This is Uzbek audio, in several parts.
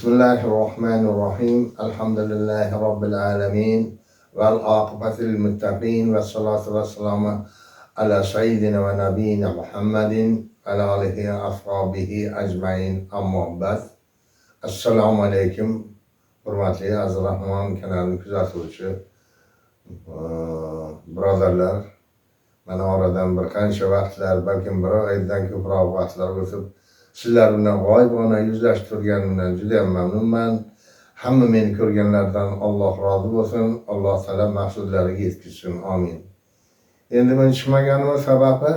Bismillahirrahmanirrahim. Elhamdülillahi Rabbil alemin. Vel akıbeti lil muttaqin. Ve salatu ve selamu ala seyyidina ve nebiyyina Muhammedin ve ala alihi ashabihi ecmain. Amma ba'd. Assalamu aleyküm. Hürmetli Aziz Rahman kanalini kuzatuvchi birodarlar. Mana oradan bir qancha vaqtlar, balkim bir oydan ko'proq vaqtlar o'tib, sizlar bilan g'oyibona yuzlashib turganimdan juda ham mamnunman. Hamma meni ko'rganlardan Alloh rozi bo'lsin, Alloh taolo maqsadlariga yetkazsin. Amin. Endi men chiqmaganim sababi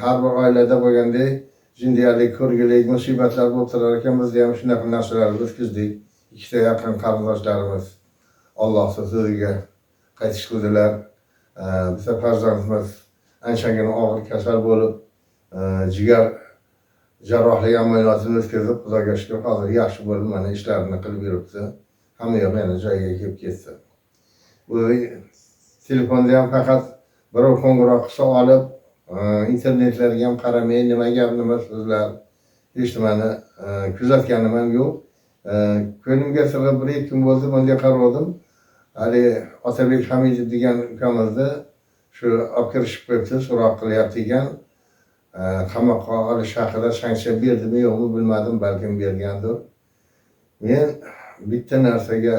har bir oilada bo'lgandek jindiyalik, ko'rgilik, musibatlar bo'lib turar ekan. Bizda ham shunaqa narsalarni o'tkazdik. Ikkita yaqin qarindoshlarimiz Alloh so'ziga qaytish qildilar. Bitta farzandimiz anchagina og'ir kasal bo'lib, jigar jarrohlik amaliyotini o'tkazib, Xudoga shukr, hozir yaxshi bo'lib, mana ishlarini qilib yuribdi. Hamma yo'q yana joyiga kelib ketdi. Bu telefonda ham faqat birov qo'ng'iroq qilsa olib, internetlarga ham qaramay, nima gap, nima so'zlar, hech nimani kuzatganim ham yo'q. Ko'nglimga sig'ib bir ikki kun bo'ldi, bunga qaradim. Ali Otabek Hamidov degan ukamizni shu olib kirishib qo'yibdi, so'roq qilyapti ekan. Qamoqqa olish haqida sanksiya berdimi yo'qmi bilmadim, balkim bergandir. Men bitta narsaga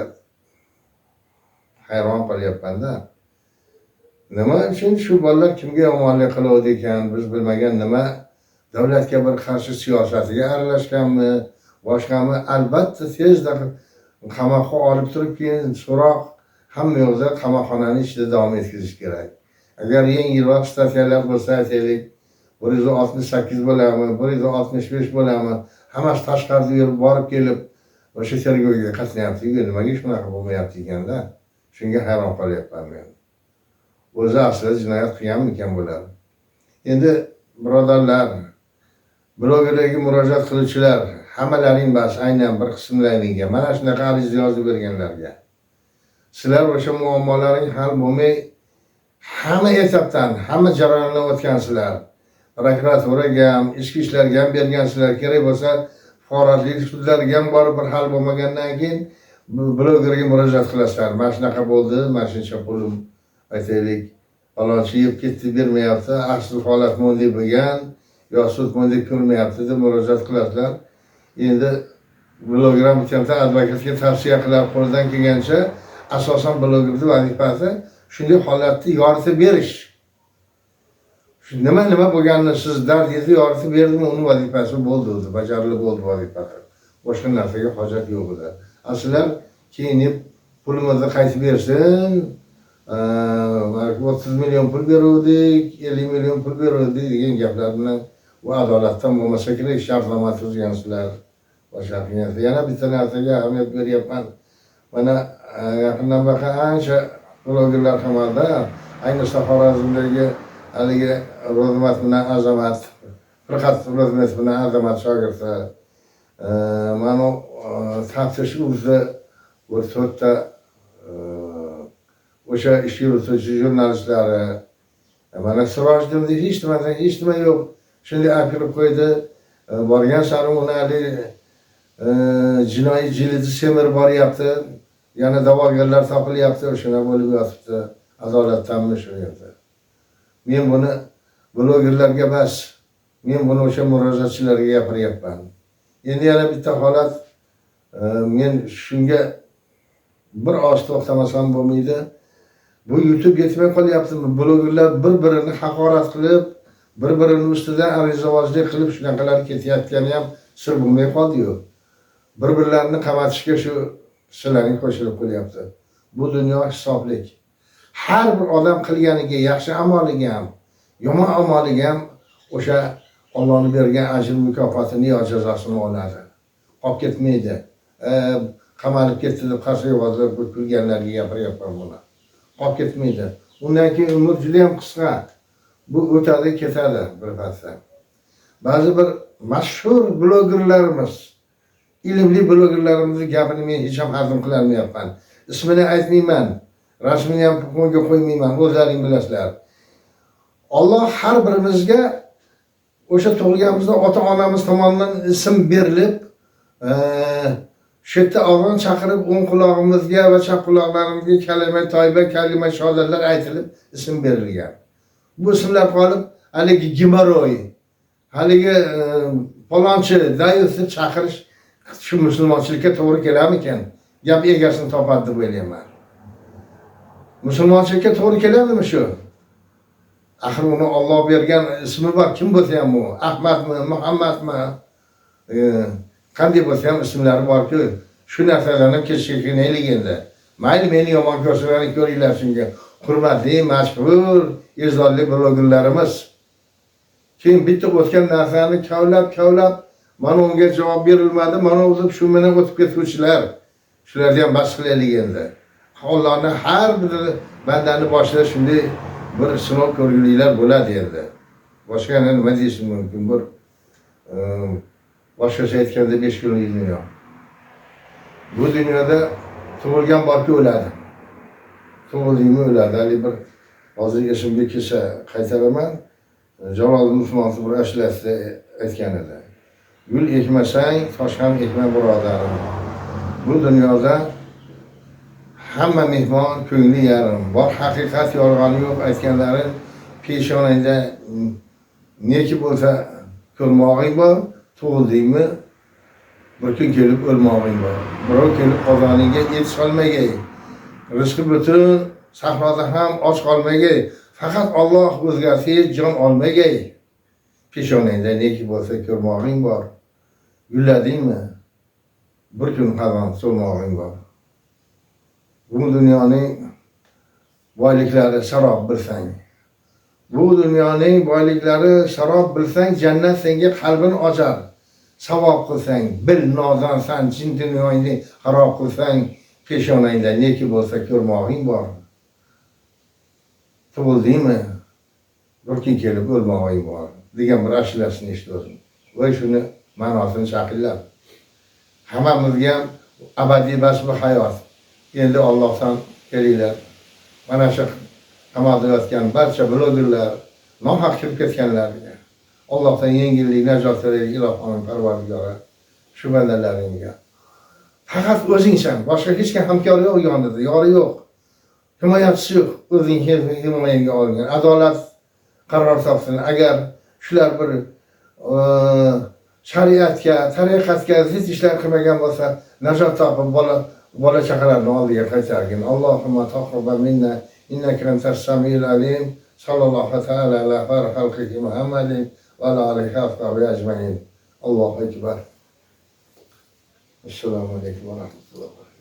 hayron qolyapman-da. Nima uchun shu bolalar kimga yomonlik qiladi ekan, biz bilmagan nima davlatga bir qarshi siyosatiga aralashganmi, boshqami? Albatta tezda qamoqqa olib turib keyin so'roq hamma yo'qda qamoqxonani ichida davom etkazish kerak. Agar yengilroq statyalar bo'lsa, aytaylik 168 bo'ladimi, 165 bo'ladimi, hammasi tashqarida yurib borib kelib o'sha tergovga qatnayapti. Nimaga shunaqa bo'lmayapti ekanda? Shunga hayron qolyapman men. O'zi aslida jinoyat qilganmikan bular? Endi birodarlar, blogerlarga murojaat qiluvchilar, hammalaring bas aynan bir qismlaringga, mana shunaqa ariza yozib berganlarga. Sizlar o'sha muammolaring hal bo'lmay, hamma etapdan, hamma jarayondan o'tgansizlar. Prokuraturaga ham, ichki ishlarga ham bergansizlar. Kerak bo'lsa, fuqarolik sudlariga ham borib bir hal bo'lmagandan keyin blogerga murojaat qilasizlar. Mana shunaqa bo'ldi, mana shuncha pulim aytaylik, falonchi yeb ketdi bermayapti, asl holat bunday bo'lgan, yo sud bunday ko'rmayapti deb murojaat qilasizlar. Endi bloger ham bitta advokatga tavsiya qilib qo'ldan kelgancha asosan blogerning vazifasi shunday holatni yoritib berish. Shu nima bo'lganini siz dardingizni yoritib berdimi, uning vazifasi bo'ldi, o'zi bajarilib bo'ldi vazifasi. Boshqa narsaga hojat yo'q edi. Aslan keyinib pulimizni qaytib bersin, 30 million pul beruvdik, 50 million pul beruvdik degan gaplar bilan bu adolatdan bo'lmasa kerak, shartnoma tuzgansizlar. Boshqa qilgansiz. Yana bitta narsaga ahamiyat beryapman. Mana yaqindan baqa ancha blogerlar qamalda, ayniqsa Xorazmdagi haligi Ro'zmat bilan Azamat, faqat Ro'zmat bilan Azamat shogirdi. Mana taftish o'zi bir to'rtta o'sha ish yurituvchi jurnalistlari, mana Sirojdimda hech nima yo'q. Shunday akirib qo'ydi, borgan sari uni jinoiy jilidi semirib boryapti. Yana da'vogarlar topilyapti, o'shana bo'lib yotibdi. Adolatdanmi shu yerda? Men buni blogerlarga bas, men buni o'sha murojaatchilarga gapiryapman. Endi yana bitta holat, men shunga bir oz to'xtamasam bo'lmaydi. Bu YouTube yetmay qolyaptimi? Blogerlar bir-birini haqorat qilib, bir-birini ustidan arizavozlik qilib shunaqalar ketayotgani ham sir bo'lmay qoldi-yu. Bir-birlarini qamatishga shu sizlarning qo'shilib qo'yapti. Bu dunyo hisoblik. Har bir odam qilganiga, yaxshi amaliga ham, yomon amaliga ham o'sha Allohning bergan ajr mukofotini yo jazosini oladi. Qolib ketmaydi. Qamalib ketdi deb qarshi-yovozlar kulganlarga gapiryapman buni. Qolib ketmaydi. Undan keyin umr juda ham qisqa. Bu o'tadi, ketadi bir paytda. Ba'zi bir mashhur blogerlarimiz, ilmli blogerlarimizning gapini men hech ham hazm qila olmayapman. Ismini aytmayman, rasmini ham qo'yga qo'ymayman, o'zlaring bilasizlar. Alloh har birimizga o'sha tug'ilganimizda ota-onamiz tomonidan ism berilib, shu yerda og'on chaqirib o'ng qulog'imizga va chap quloqlarimizga kalima toyba, kalima sholatlar aytilib ism berilgan. Bu ismlar qolib haligi gemoroy, haligi palonchi, zaifni chaqirish shu musulmonchilikka to'g'ri kelarmikan? Gap egasini topadi deb o'ylayman. Musulmonchilikka to'g'ri keladimi shu? Axir uni Alloh bergan ismi bor, kim bo'lsa ham u, Ahmadmi, Muhammadmi, qanday bo'lsa ham ismlari bor-ku, shu narsalarni kechishga qiynaylik endi. Mayli meni yomon ko'rsalaring ko'ringlar shunga. Hurmatli, mashhur, irzodli blogerlarimiz. Keyin bitta o'tgan narsani kavlab, mana unga javob berilmadi, mana o'zib shu bilan o'tib ketuvchilar. Shularni ham bas qilaylik endi. Allohning har bir bandani boshida shunday bir sinov ko'rguliklar bo'ladi endi. Boshqa nima deyishim mumkin? Bir boshqacha aytganda 5 kunlik dunyo. Bu dunyoda tug'ilgan borki o'ladi. Tug'ildingmi o'ladi. Hali bir hozir esimga kelsa qaytaraman. Jaloliddin Usmonov bir ashlasida aytgan edi. Gul ekmasang, tosh ham ekma birodarim. Bu dunyoda hamma mehmon ko'ngli yarim. Bor haqiqat yolg'oni yo'q aytganlari peshonangda neki bo'lsa ko'rmog'ing bor, tug'ildingmi bir kun kelib o'lmog'ing bor. Birov kelib qozoningga et solmagay. Rizqi butun sahroda ham och qolmagay. Faqat Alloh o'zgarsa jon olmagay. Peshonangda neki bo'lsa ko'rmog'ing bor. Gulladingmi? Bir kun qazon so'lmog'ing bor. Bu dunyoning boyliklari sharob bilsang. Bu dunyoning boyliklari sharob bilsang, jannat senga qalbini ochar. Savob qilsang, bil nozonsan, chin dunyoingni xarob qilsang, peshonangda neki bo'lsa ko'rmog'ing bor. Tug'ildingmi? Bir kun kelib o'lmog'ing bor degan bir ashlasini eshitdim. Va shuni ma'nosini shaqillab. Hammamizga ham abadiy bas bir hayot. Endi Allohdan kelinglar. Mana shu qamoqlayotgan barcha blogerlar, nohaq kirib ketganlarga Allohdan yengillik, najot tilaylik ilohim Parvardigori. Shu bandalaringga. Faqat o'zingsan, boshqa hech kim hamkor yo'q yonida, yori yo'q. Himoyachisi yo'q. O'zing himoyaga olgan. Adolat qaror topsin. Agar shular bir shariatga, tariqatga zid ishlar qilmagan bo'lsa, najot topib bola chaqalarni oldiga qaytargin. Allohumma taqabbal minna innaka antas samiul alim. Sallallohu ta'ala ala xalqihi Muhammadin va ala alihi wa sahbihi ajmain. Allohu akbar. Assalomu alaykum va rahmatullohi.